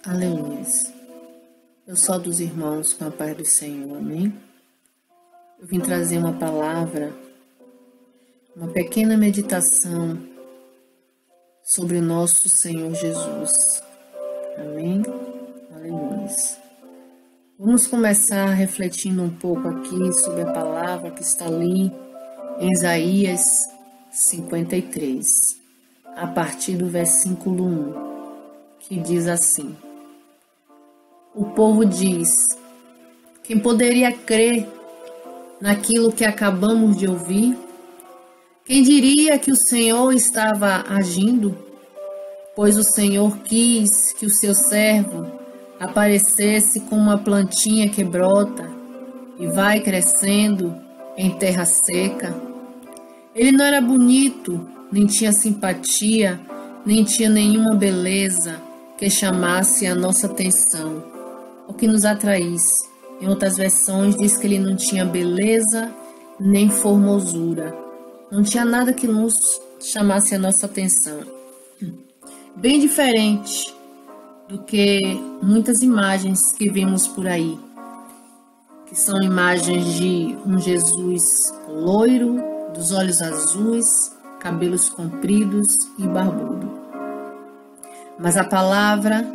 Aleluia. Eu sou dos irmãos com a paz do Senhor, amém? Eu vim trazer uma palavra, uma pequena meditação sobre o nosso Senhor Jesus, amém? Aleluia. Vamos começar refletindo um pouco aqui sobre a palavra que está ali em Isaías 53, a partir do versículo 1, que diz assim: o povo diz: quem poderia crer naquilo que acabamos de ouvir? Quem diria que o Senhor estava agindo? Pois o Senhor quis que o seu servo aparecesse como uma plantinha que brota e vai crescendo em terra seca. Ele não era bonito, nem tinha simpatia, nem tinha nenhuma beleza que chamasse a nossa atenção, ou que nos atraísse. Em outras versões diz que ele não tinha beleza nem formosura. Não tinha nada que nos chamasse a nossa atenção. Bem diferente do que muitas imagens que vemos por aí, que são imagens de um Jesus loiro, dos olhos azuis, cabelos compridos e barbudo. Mas a palavra,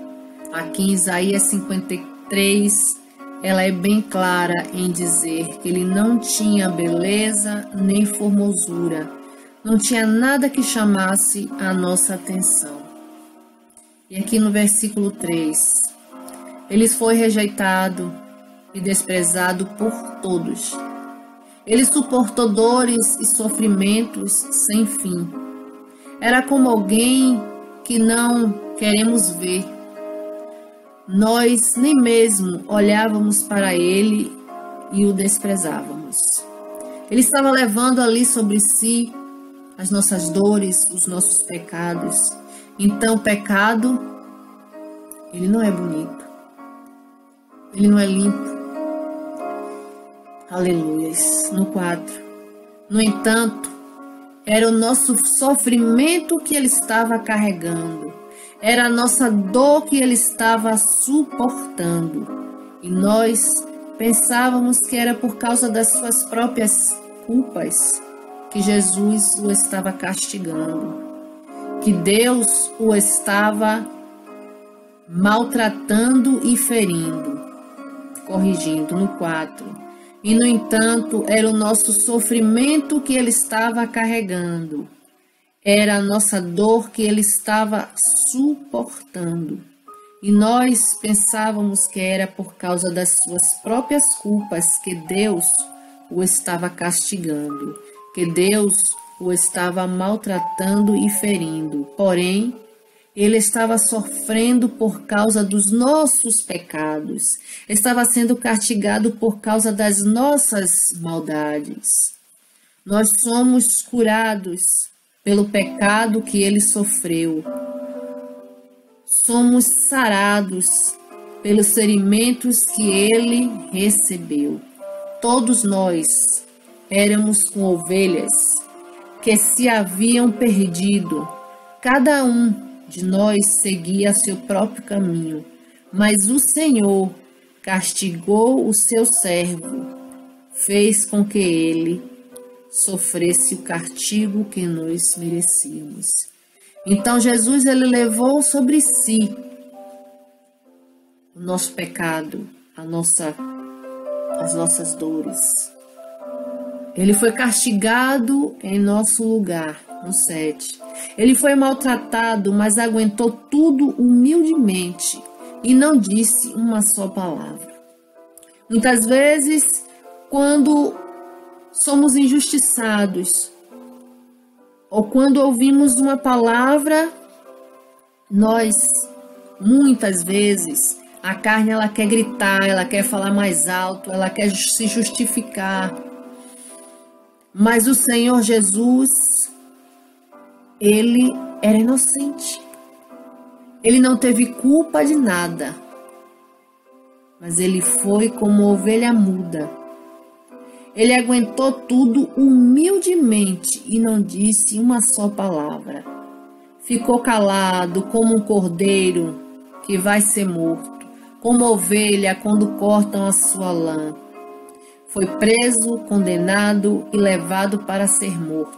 aqui em Isaías 53, ela é bem clara em dizer que ele não tinha beleza nem formosura, não tinha nada que chamasse a nossa atenção. E aqui no versículo 3, ele foi rejeitado e desprezado por todos. Ele suportou dores e sofrimentos sem fim. Era como alguém que não queremos ver. Nós nem mesmo olhávamos para ele e o desprezávamos. Ele estava levando ali sobre si as nossas dores, os nossos pecados. Então, o pecado, ele não é bonito. Ele não é limpo. Aleluias. No 4. No entanto, era o nosso sofrimento que ele estava carregando. Era a nossa dor que ele estava suportando. E nós pensávamos que era por causa das suas próprias culpas que Jesus o estava castigando, que Deus o estava maltratando e ferindo. Corrigindo, no 4. E, no entanto, era o nosso sofrimento que ele estava carregando. Era a nossa dor que ele estava suportando. E nós pensávamos que era por causa das suas próprias culpas que Deus o estava castigando, que Deus o estava maltratando e ferindo. Porém, ele estava sofrendo por causa dos nossos pecados. Estava sendo castigado por causa das nossas maldades. Nós somos curados pelo pecado que ele sofreu. Somos sarados pelos ferimentos que ele recebeu. Todos nós éramos como ovelhas que se haviam perdido. Cada um de nós seguia seu próprio caminho, mas o Senhor castigou o seu servo, fez com que ele sofresse o castigo que nós merecíamos. Então Jesus, ele levou sobre si o nosso pecado, as nossas dores. Ele foi castigado em nosso lugar, no 7. Ele foi maltratado, mas aguentou tudo humildemente e não disse uma só palavra. Muitas vezes, quando somos injustiçados, ou quando ouvimos uma palavra, nós, muitas vezes, a carne ela quer gritar, ela quer falar mais alto, ela quer se justificar. Mas o Senhor Jesus, ele era inocente. Ele não teve culpa de nada. Mas ele foi como ovelha muda. Ele aguentou tudo humildemente e não disse uma só palavra. Ficou calado como um cordeiro que vai ser morto, como ovelha quando cortam a sua lã. Foi preso, condenado e levado para ser morto.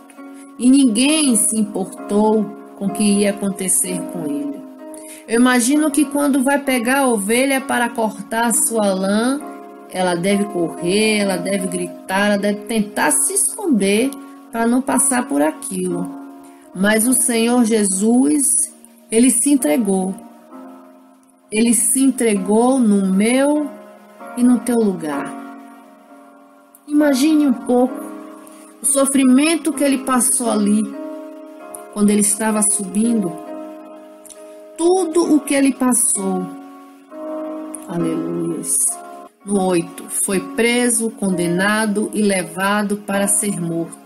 E ninguém se importou com o que ia acontecer com ele. Eu imagino que quando vai pegar a ovelha para cortar a sua lã, ela deve correr, ela deve gritar, ela deve tentar se esconder para não passar por aquilo. Mas o Senhor Jesus, Ele se entregou. Ele se entregou no meu e no teu lugar. Imagine um pouco o sofrimento que Ele passou ali, quando Ele estava subindo. Tudo o que Ele passou. Aleluia. No 8, foi preso, condenado e levado para ser morto.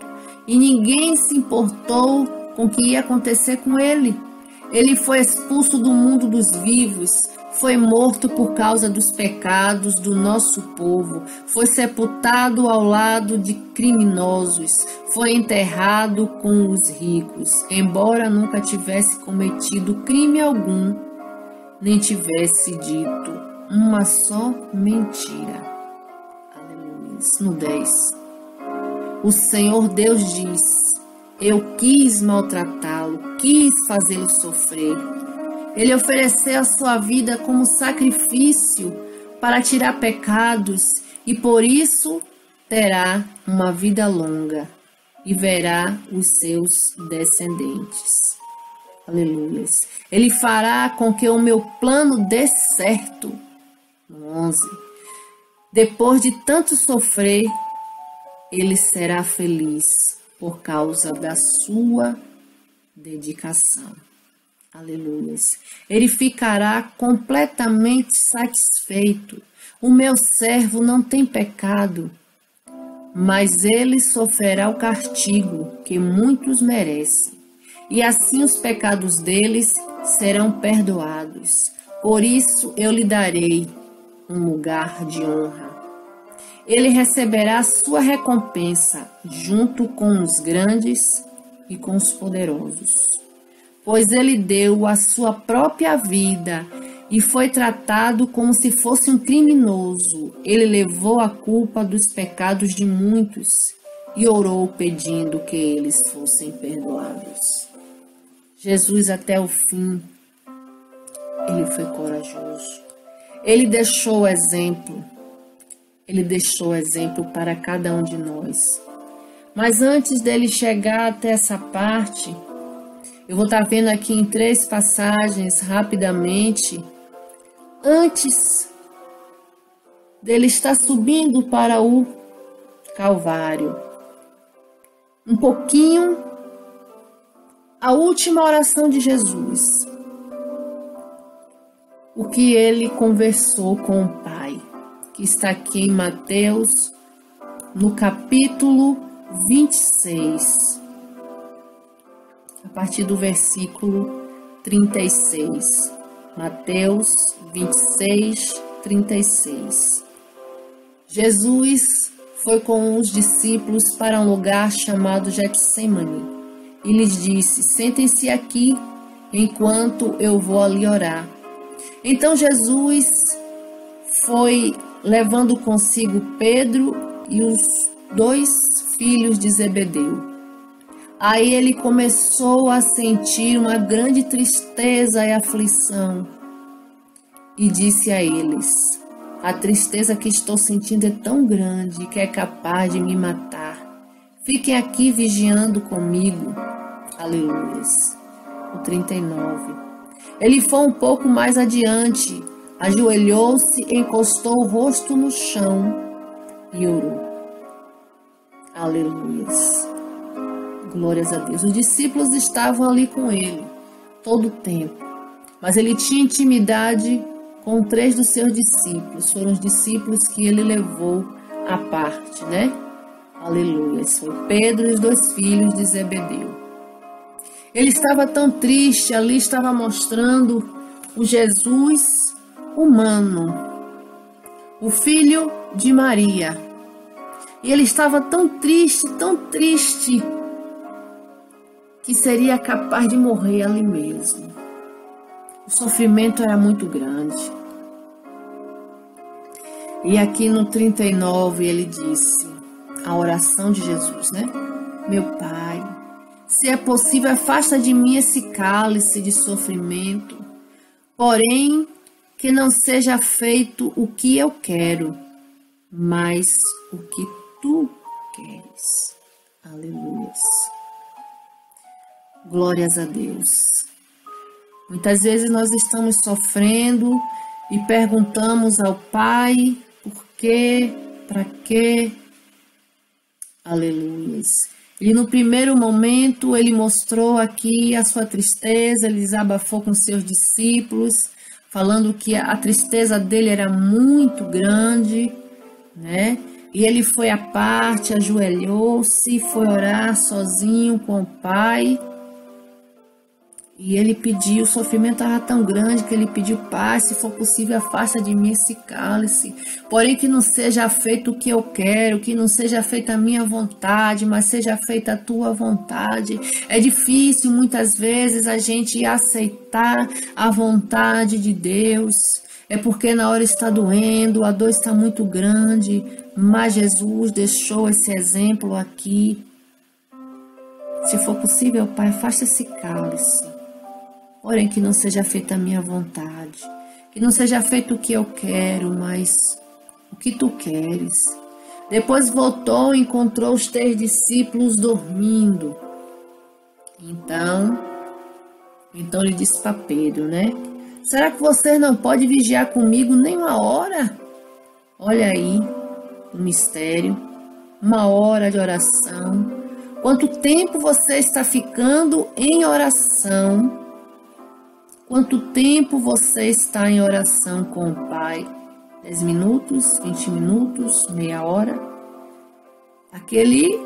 E ninguém se importou com o que ia acontecer com ele. Ele foi expulso do mundo dos vivos, foi morto por causa dos pecados do nosso povo, foi sepultado ao lado de criminosos, foi enterrado com os ricos, embora nunca tivesse cometido crime algum, nem tivesse dito uma só mentira. Aleluia. No 10. O Senhor Deus diz: eu quis maltratá-lo, quis fazê-lo sofrer. Ele ofereceu a sua vida como sacrifício para tirar pecados e por isso terá uma vida longa e verá os seus descendentes. Aleluia. Ele fará com que o meu plano dê certo. 11. Depois de tanto sofrer, ele será feliz por causa da sua dedicação. Aleluia. Ele ficará completamente satisfeito. O meu servo não tem pecado, mas ele sofrerá o castigo que muitos merecem. E assim os pecados deles serão perdoados. Por isso eu lhe darei um lugar de honra. Ele receberá sua recompensa junto com os grandes e com os poderosos, pois ele deu a sua própria vida e foi tratado como se fosse um criminoso. Ele levou a culpa dos pecados de muitos e orou pedindo que eles fossem perdoados. Jesus, até o fim, ele foi corajoso. Ele deixou exemplo. Ele deixou exemplo para cada um de nós. Mas antes dele chegar até essa parte, eu vou estar vendo aqui em 3 passagens rapidamente. Antes dele estar subindo para o Calvário, um pouquinho, a última oração de Jesus, o que ele conversou com o Pai, que está aqui em Mateus, no capítulo 26, a partir do versículo 36. Mateus 26, 36. Jesus foi com os discípulos para um lugar chamado Getsêmani e lhes disse: sentem-se aqui enquanto eu vou ali orar. Então Jesus foi levando consigo Pedro e os 2 filhos de Zebedeu. Aí ele começou a sentir uma grande tristeza e aflição e disse a eles: a tristeza que estou sentindo é tão grande que é capaz de me matar. Fiquem aqui vigiando comigo. Aleluia. O 39. Ele foi um pouco mais adiante, ajoelhou-se, encostou o rosto no chão e orou. Aleluia. Glórias a Deus. Os discípulos estavam ali com ele todo o tempo, mas ele tinha intimidade com 3 dos seus discípulos. Foram os discípulos que ele levou à parte, né? Aleluia. Foi Pedro e os 2 filhos de Zebedeu. Ele estava tão triste, ali estava mostrando o Jesus humano, o filho de Maria. E ele estava tão triste, que seria capaz de morrer ali mesmo. O sofrimento era muito grande. E aqui no 39 ele disse, a oração de Jesus, né? Meu Pai, se é possível, afasta de mim esse cálice de sofrimento, porém que não seja feito o que eu quero, mas o que tu queres. Aleluia. Glórias a Deus. Muitas vezes nós estamos sofrendo e perguntamos ao Pai por quê, para quê. Aleluia. E no primeiro momento ele mostrou aqui a sua tristeza, ele desabafou com seus discípulos, falando que a tristeza dele era muito grande, né? E ele foi à parte, ajoelhou-se, foi orar sozinho com o Pai. E ele pediu, o sofrimento estava tão grande que ele pediu, Pai, se for possível, afasta de mim esse cálice. Porém, que não seja feito o que eu quero, que não seja feita a minha vontade, mas seja feita a tua vontade. É difícil, muitas vezes, a gente aceitar a vontade de Deus. É porque na hora está doendo, a dor está muito grande, mas Jesus deixou esse exemplo aqui. Se for possível, Pai, afasta esse cálice. Porém, que não seja feita a minha vontade, que não seja feito o que eu quero, mas o que tu queres. Depois voltou e encontrou os 3 discípulos dormindo. Então ele disse para Pedro, né? Será que você não pode vigiar comigo nem uma hora? Olha aí o mistério, uma hora de oração. Quanto tempo você está ficando em oração? Quanto tempo você está em oração com o Pai? 10 minutos, 20 minutos, meia hora? Aquele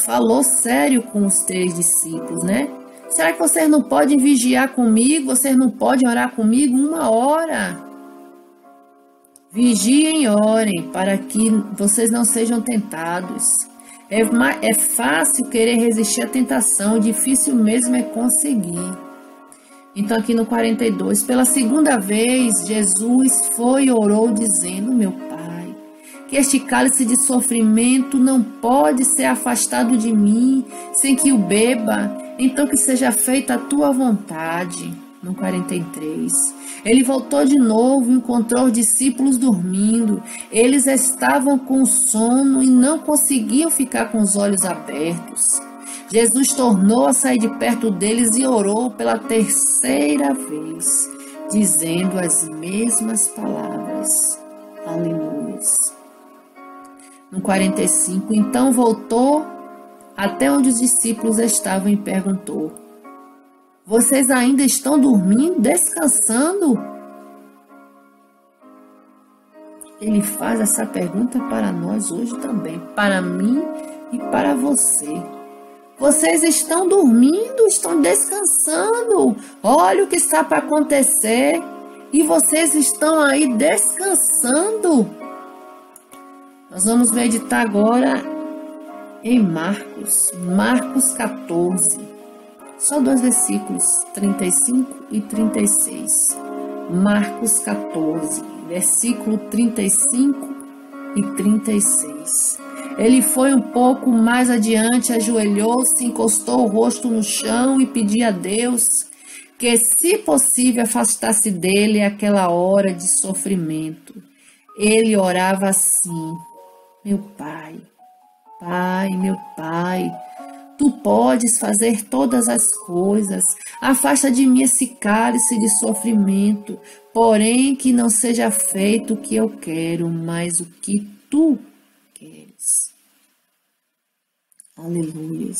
falou sério com os 3 discípulos, né? Será que vocês não podem vigiar comigo? Vocês não podem orar comigo uma hora? Vigiem e orem para que vocês não sejam tentados. É fácil querer resistir à tentação, difícil mesmo é conseguir. Então aqui no 42, pela segunda vez, Jesus foi e orou dizendo, meu Pai, que este cálice de sofrimento não pode ser afastado de mim, sem que o beba, então que seja feita a tua vontade. No 43, ele voltou de novo e encontrou os discípulos dormindo. Eles estavam com sono e não conseguiam ficar com os olhos abertos. Jesus tornou a sair de perto deles e orou pela 3ª vez, dizendo as mesmas palavras. Aleluia. No 45, então voltou até onde os discípulos estavam e perguntou, vocês ainda estão dormindo, descansando? Ele faz essa pergunta para nós hoje também, para mim e para você. Vocês estão dormindo, estão descansando. Olha o que está para acontecer. E vocês estão aí descansando. Nós vamos meditar agora em Marcos 14. Só 2 versículos, 35 e 36. Marcos 14, versículo 35 e 36. Ele foi um pouco mais adiante, ajoelhou-se, encostou o rosto no chão e pediu a Deus que, se possível, afastasse dele aquela hora de sofrimento. Ele orava assim, meu Pai, meu Pai, Tu podes fazer todas as coisas, afasta de mim esse cálice de sofrimento, porém que não seja feito o que eu quero, mas o que Tu queres. Aleluia.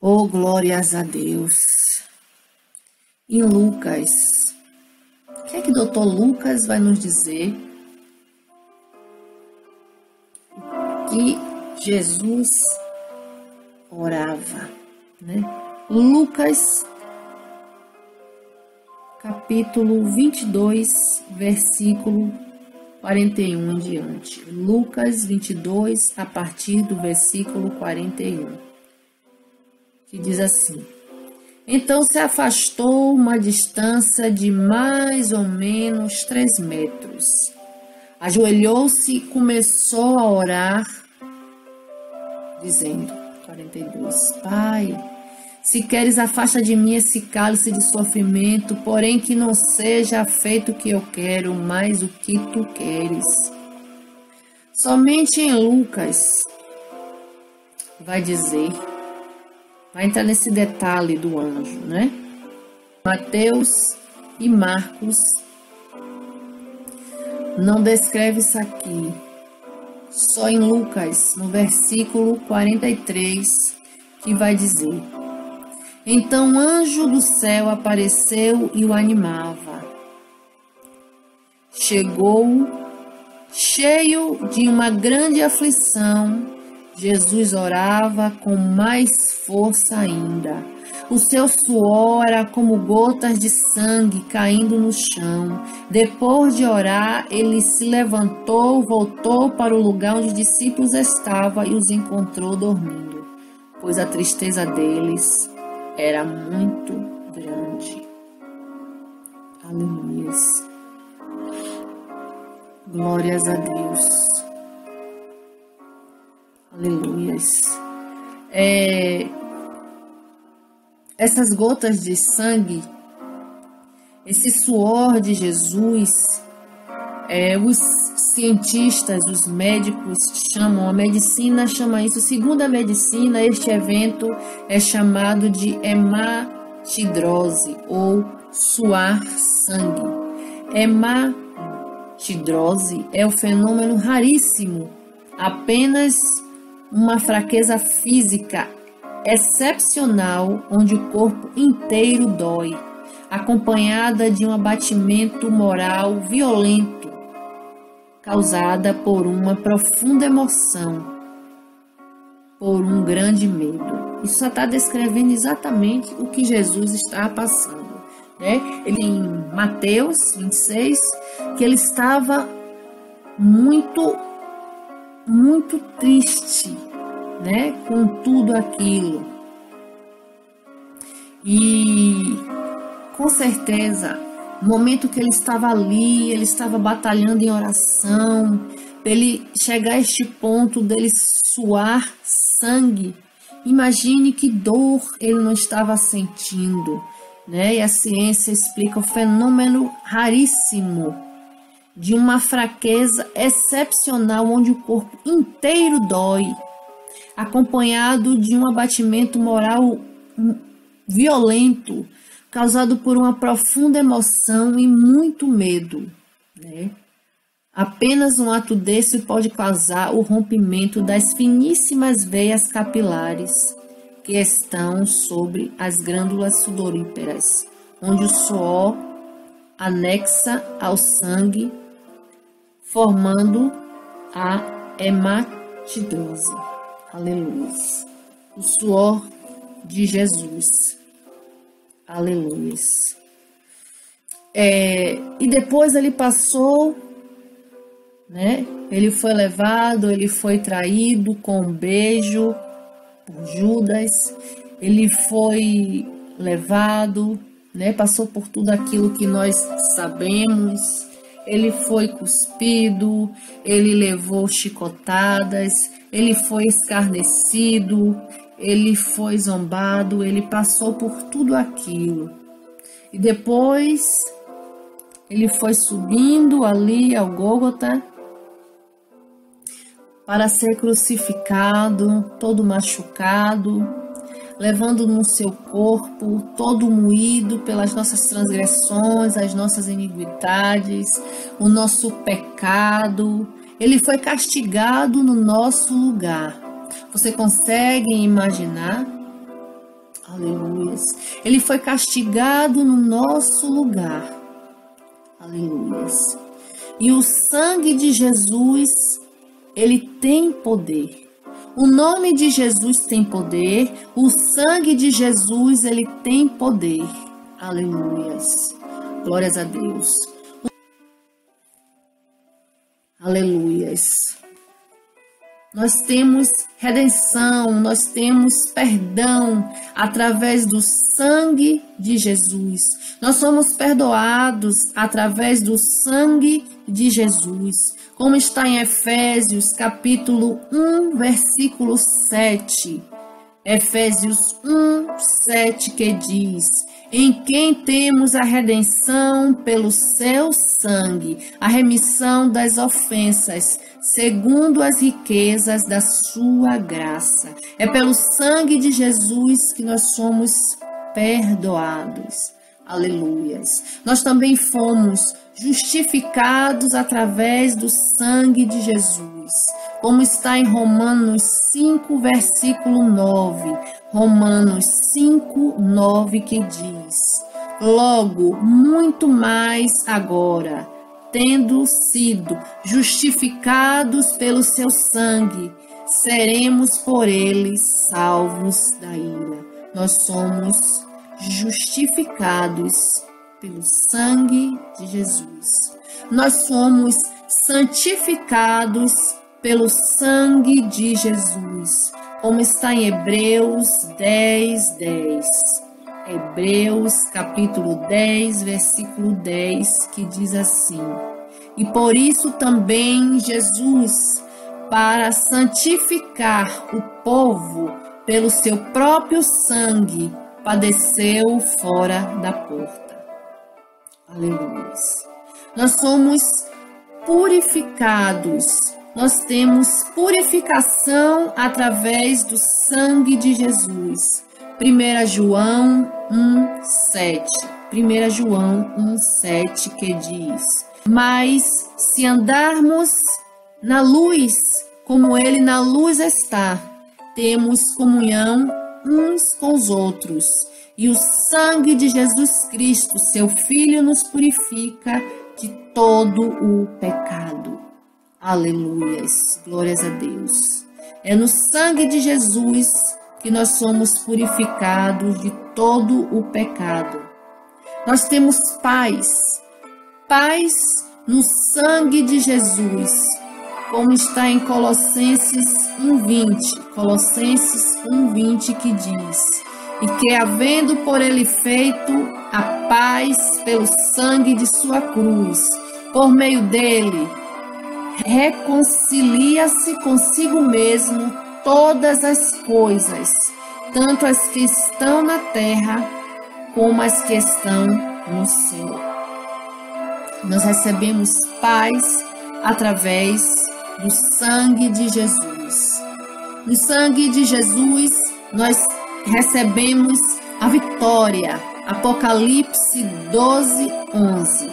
Oh, glórias a Deus. Em Lucas, o que é que o Dr. Lucas vai nos dizer? Que Jesus orava, né? Lucas, capítulo 22, versículo 41 em diante. Lucas 22, a partir do versículo 41, que diz assim: Então se afastou uma distância de mais ou menos 3 metros. Ajoelhou-se e começou a orar, dizendo, 42, Pai, se queres, afasta de mim esse cálice de sofrimento, porém que não seja feito o que eu quero, mas o que tu queres. Somente em Lucas vai dizer, vai entrar nesse detalhe do anjo, né? Mateus e Marcos não descreve isso aqui. Só em Lucas, no versículo 43, que vai dizer: Então o anjo do céu apareceu e o animava. Chegou, cheio de uma grande aflição, Jesus orava com mais força ainda. O seu suor era como gotas de sangue caindo no chão. Depois de orar, ele se levantou, voltou para o lugar onde os discípulos estavam e os encontrou dormindo, pois a tristeza deles era muito grande. Aleluia. Glórias a Deus. Aleluia. Essas gotas de sangue, esse suor de Jesus, os cientistas, os médicos chamam, a medicina chama isso, segundo a medicina, este evento é chamado de hematidrose ou suar sangue. Hematidrose é um fenômeno raríssimo, apenas uma fraqueza física excepcional onde o corpo inteiro dói, acompanhada de um abatimento moral violento, causada por uma profunda emoção, por um grande medo. Isso só está descrevendo exatamente o que Jesus está passando, né? Ele, em Mateus 26, que ele estava muito triste, né, com tudo aquilo. E com certeza, no momento que ele estava ali, ele estava batalhando em oração, para ele chegar a este ponto dele suar sangue. Imagine que dor ele não estava sentindo, né? E a ciência explica o fenômeno raríssimo de uma fraqueza excepcional onde o corpo inteiro dói, acompanhado de um abatimento moral violento, causado por uma profunda emoção e muito medo, né? Apenas um ato desse pode causar o rompimento das finíssimas veias capilares que estão sobre as glândulas sudoríparas, onde o suor anexa ao sangue, formando a hematidrose. Aleluia. O suor de Jesus. Aleluia. E depois ele passou, né? Ele foi levado, ele foi traído com um beijo por Judas. Ele foi levado, né? Passou por tudo aquilo que nós sabemos. Ele foi cuspido, ele levou chicotadas, ele foi escarnecido, ele foi zombado, ele passou por tudo aquilo. E depois ele foi subindo ali ao Gólgota para ser crucificado, todo machucado, levando no seu corpo todo moído pelas nossas transgressões, as nossas iniquidades, o nosso pecado. Ele foi castigado no nosso lugar. Você consegue imaginar? Aleluia. Ele foi castigado no nosso lugar. Aleluia. E o sangue de Jesus, ele tem poder. O nome de Jesus tem poder. O sangue de Jesus, ele tem poder. Aleluia. Glórias a Deus. Aleluia. Nós temos redenção, nós temos perdão através do sangue de Jesus. Nós somos perdoados através do sangue de Jesus. Como está em Efésios, capítulo 1, versículo 7. Efésios 1, 7, que diz: em quem temos a redenção pelo seu sangue, a remissão das ofensas, segundo as riquezas da sua graça. É pelo sangue de Jesus que nós somos perdoados. Aleluias. Nós também fomos justificados através do sangue de Jesus, como está em Romanos 5, versículo 9. Romanos 5, 9, que diz: logo, muito mais agora, tendo sido justificados pelo seu sangue, seremos por ele salvos da ira. Nós somos justificados pelo sangue de Jesus. Nós somos santificados pelo sangue de Jesus, como está em Hebreus 10, 10. Hebreus capítulo 10, versículo 10, que diz assim: e por isso também Jesus, para santificar o povo pelo seu próprio sangue, padeceu fora da porta. Aleluia. Nós somos purificados. Nós temos purificação através do sangue de Jesus. 1 João 1, 7. 1 João 1, 7, que diz: mas se andarmos na luz, como ele na luz está, temos comunhão uns com os outros, e o sangue de Jesus Cristo, seu Filho, nos purifica de todo o pecado. Aleluias, glórias a Deus. É no sangue de Jesus que nós somos purificados de todo o pecado. Nós temos paz no sangue de Jesus, como está em Colossenses 1:20, Colossenses 1:20, que diz: e que, havendo por ele feito a paz pelo sangue de sua cruz, por meio dele, reconcilia-se consigo mesmo todas as coisas, tanto as que estão na terra como as que estão no céu. Nós recebemos paz através do sangue de Jesus. No sangue de Jesus, nós recebemos a vitória. Apocalipse 12, 11.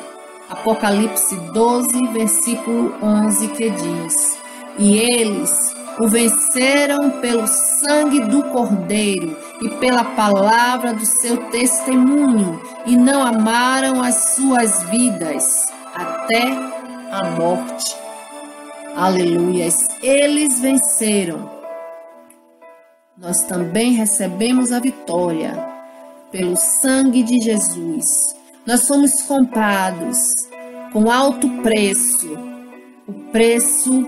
Apocalipse 12, versículo 11, que diz: e eles o venceram pelo sangue do Cordeiro e pela palavra do seu testemunho, e não amaram as suas vidas até a morte. Aleluias! Eles venceram. Nós também recebemos a vitória pelo sangue de Jesus. Nós somos comprados com alto preço, o preço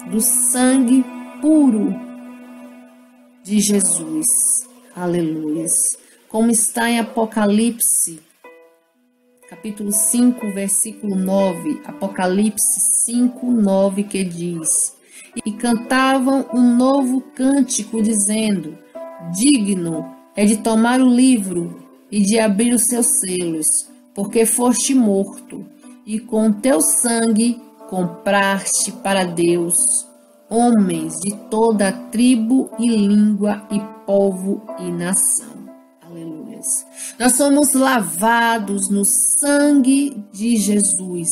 do sangue puro de Jesus. Aleluias. Como está em Apocalipse, capítulo 5, versículo 9. Apocalipse 5, 9, que diz: e cantavam um novo cântico, dizendo: digno é de tomar o livro e de abrir os seus selos, porque foste morto, e com teu sangue compraste para Deus homens de toda tribo e língua e povo e nação. Aleluia. Nós somos lavados no sangue de Jesus.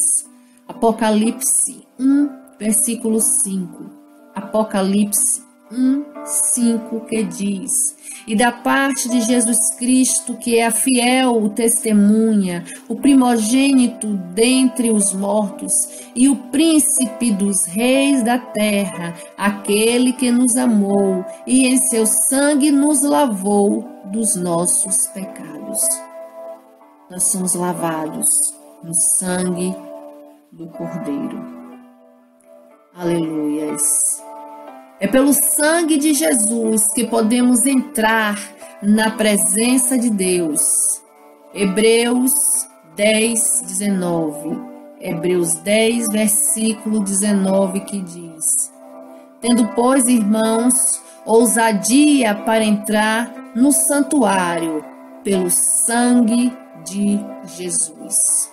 Apocalipse 1, versículo 5. Apocalipse 1, 5, que diz: e da parte de Jesus Cristo, que é a fiel testemunha, o primogênito dentre os mortos e o príncipe dos reis da terra, aquele que nos amou e em seu sangue nos lavou dos nossos pecados. Nós somos lavados no sangue do Cordeiro. Aleluias. É pelo sangue de Jesus que podemos entrar na presença de Deus. Hebreus 10, 19. Hebreus 10, versículo 19, que diz: Tendo, pois, irmãos, ousadia para entrar no santuário pelo sangue de Jesus.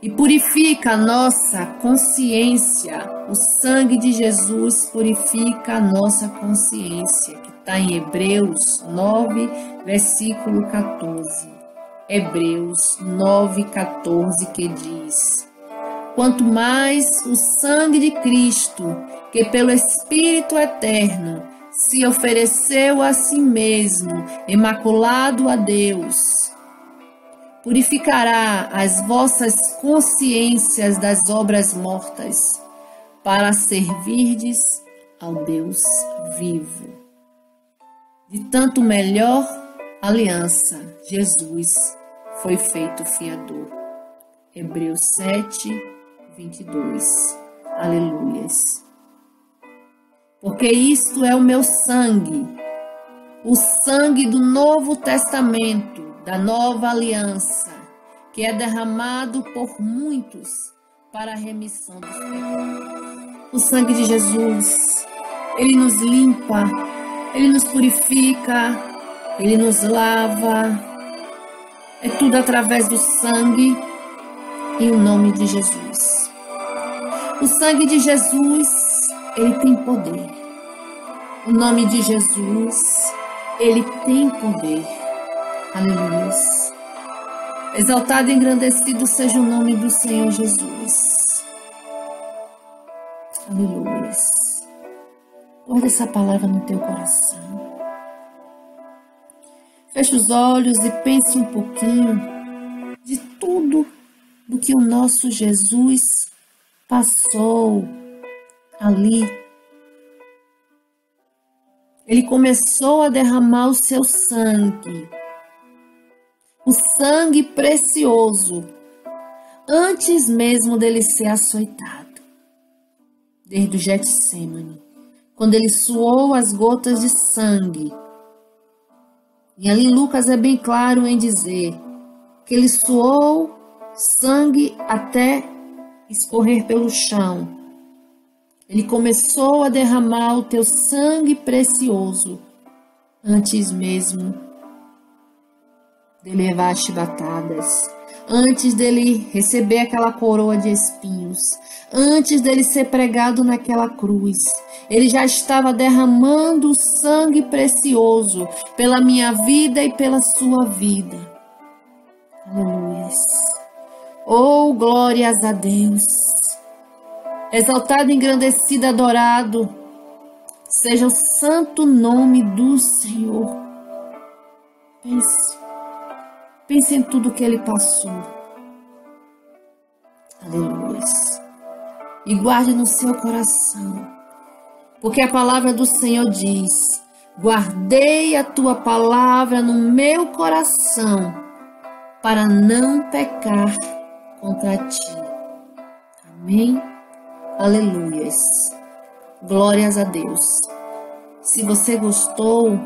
E purifica a nossa consciência. O sangue de Jesus purifica a nossa consciência, que está em Hebreus 9, versículo 14. Hebreus 9, 14, que diz: Quanto mais o sangue de Cristo, que pelo Espírito Eterno se ofereceu a si mesmo, imaculado a Deus, purificará as vossas consciências das obras mortas, para servirdes ao Deus vivo. De tanto melhor aliança, Jesus foi feito fiador. Hebreus 7, 22. Aleluias. Porque isto é o meu sangue, o sangue do Novo Testamento, da nova aliança, que é derramado por muitos para a remissão dos pecados. O sangue de Jesus, ele nos limpa, ele nos purifica, ele nos lava. É tudo através do sangue e o nome de Jesus. O sangue de Jesus, ele tem poder. O nome de Jesus, ele tem poder. Aleluia. Exaltado e engrandecido seja o nome do Senhor Jesus. Aleluia. Guarda essa palavra no teu coração. Feche os olhos e pense um pouquinho de tudo do que o nosso Jesus passou ali. Ele começou a derramar o seu sangue, o sangue precioso, antes mesmo dele ser açoitado. Desde o Getsêmani, quando ele suou as gotas de sangue. E ali Lucas é bem claro em dizer que ele suou sangue até escorrer pelo chão. Ele começou a derramar o teu sangue precioso antes mesmo dele levar as chibatadas, antes dele receber aquela coroa de espinhos, antes dele ser pregado naquela cruz. Ele já estava derramando o sangue precioso pela minha vida e pela sua vida. Aleluia. Oh, glórias a Deus. Exaltado, engrandecido, adorado seja o santo nome do Senhor. Pense em tudo que ele passou. Aleluia. E guarde no seu coração, porque a palavra do Senhor diz: guardei a tua palavra no meu coração, para não pecar contra ti. Amém? Aleluias. Glórias a Deus. Se você gostou,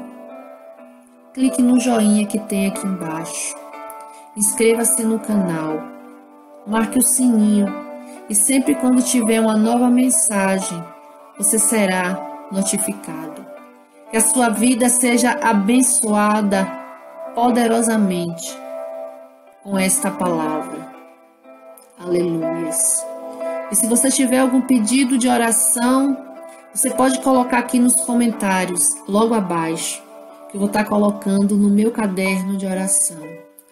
clique no joinha que tem aqui embaixo. Inscreva-se no canal. Marque o sininho. E sempre quando tiver uma nova mensagem, você será notificado. Que a sua vida seja abençoada poderosamente com esta palavra. Aleluias. E se você tiver algum pedido de oração, você pode colocar aqui nos comentários, logo abaixo, que eu vou estar colocando no meu caderno de oração.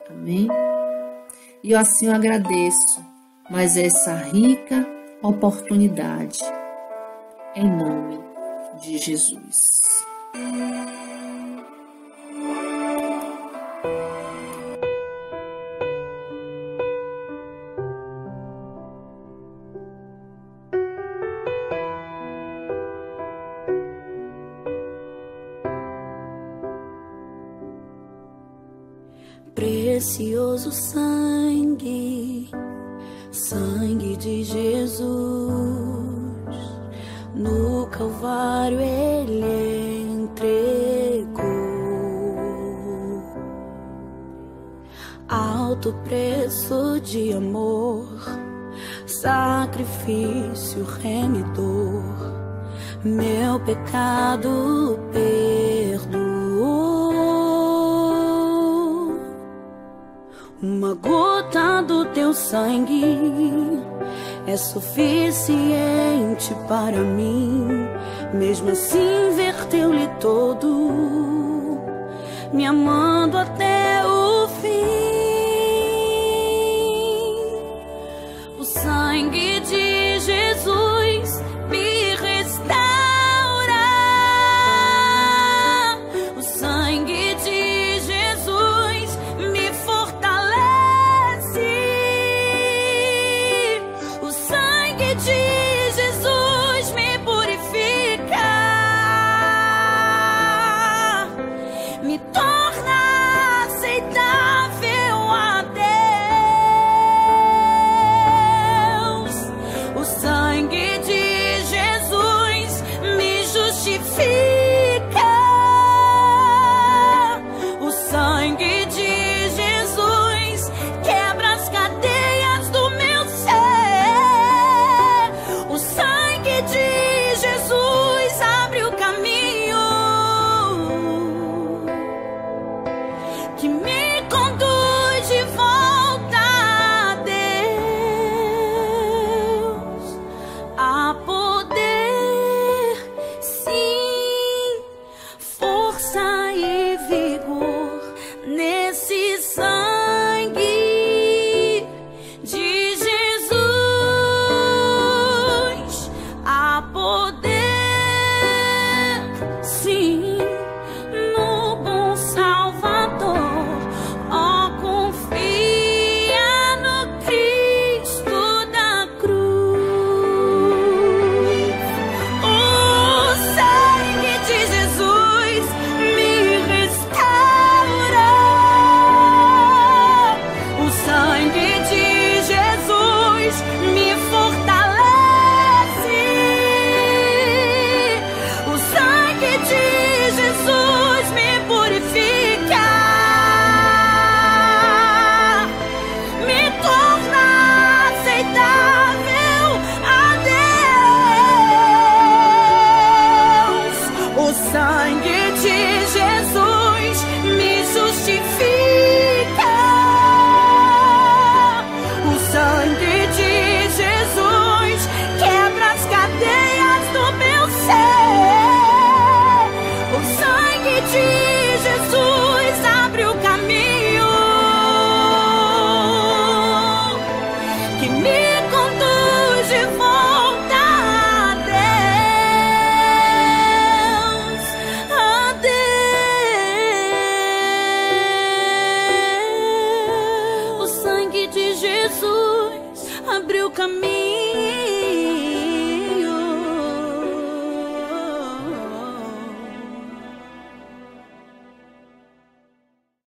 Amém? E eu assim agradeço mais essa rica oportunidade. Em nome de Jesus. Precioso sangue, sangue de Jesus, no Calvário Ele entregou. Alto preço de amor, sacrifício remidor, meu pecado perdoou. Uma gota do teu sangue é suficiente para mim. Mesmo assim verteu-lhe todo, me amando até o fim. O sangue de Jesus me restaura. O sangue de Jesus me fortalece. O sangue de Jesus me purifica, me torna aceitável a Deus. O sangue de Jesus me justifica. O sangue de Jesus quebra as cadeias do meu ser. O sangue de Jesus abre o caminho que me conduz de volta a Deus. Há poder, sim, força e vigor nesse sangue de Jesus. Há poder, sim, no bom Salvador. Ó, confia no Cristo da cruz. O sangue de Jesus me restaura. O sangue de Jesus me fortalece. O sangue de Jesus me purifica, me torna aceitável a Deus. O sangue de Jesus me justifica. O sangue de Jesus quebra as cadeias do meu ser. O sangue de Jesus abre o caminho que me conduz de volta a Deus, a Deus. O sangue de Jesus abriu o caminho